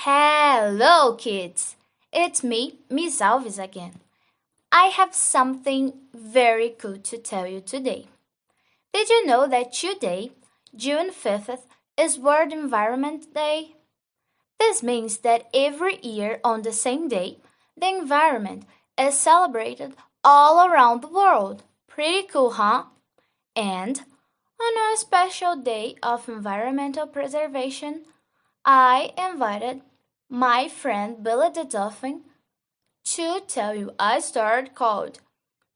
Hello, kids! It's me, Miss Alves again. I have something very cool to tell you today. Did you know that today, June 5th, is World Environment Day? This means that every year on the same day, the environment is celebrated all around the world. Pretty cool, huh? And on a special day of environmental preservation, I invited my friend Billy the Dolphin to tell you a story called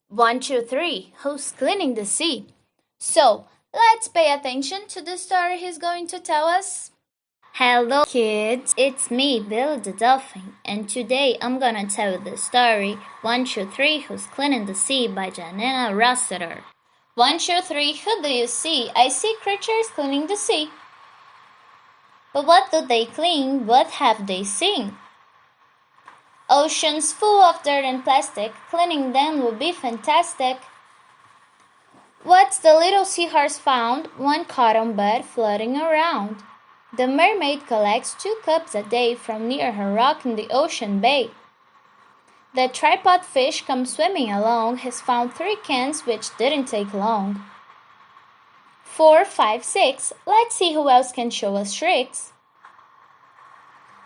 123 Who's Cleaning the Sea? So, let's pay attention to the story he's going to tell us. Hello kids, it's me, Billy the Dolphin, and today I'm gonna tell you the story 123 Who's Cleaning the Sea by Janina Rossiter. 123, who do you see? I see creatures cleaning the sea. But what do they clean? What have they seen? Oceans full of dirt and plastic, cleaning them would be fantastic. What's the little seahorse found? One cotton bud floating around. The mermaid collects 2 cups a day from near her rock in the ocean bay. The tripod fish comes swimming along, has found 3 cans which didn't take long. 4, 5, 6, let's see who else can show us tricks.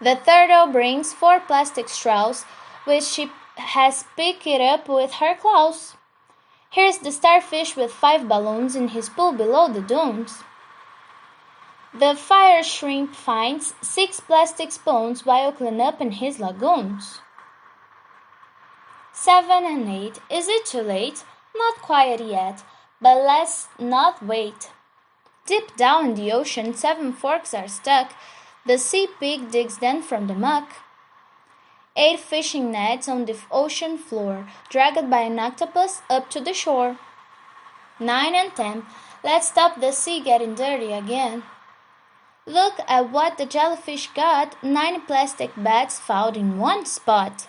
The turtle brings 4 plastic straws, which she has picked up with her claws. Here's the starfish with 5 balloons in his pool below the dunes. The fire shrimp finds 6 plastic spoons while cleaning up in his lagoons. 7 and 8, is it too late? Not quite yet, but let's not wait. Deep down in the ocean, 7 forks are stuck. The sea pig digs them from the muck. 8 fishing nets on the ocean floor, dragged by an octopus up to the shore. 9 and 10, let's stop the sea getting dirty again. Look at what the jellyfish got, 9 plastic bags found in one spot.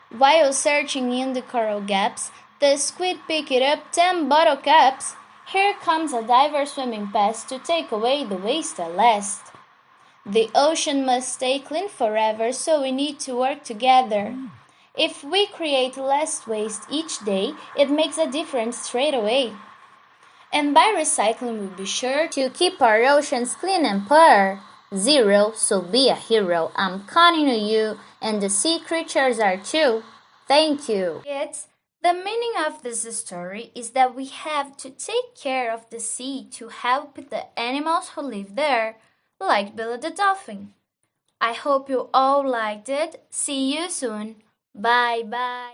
While searching in the coral gaps, the squid picked up 10 bottle caps. Here comes a diver swimming past to take away the waste at last. The ocean must stay clean forever, so we need to work together. If we create less waste each day, it makes a difference straight away. And by recycling, we'll be sure to keep our oceans clean and pure. 0, so be a hero. I'm counting on you, and the sea creatures are too. Thank you. Kids, the meaning of this story is that we have to take care of the sea to help the animals who live there, like Billy the Dolphin. I hope you all liked it. See you soon. Bye bye.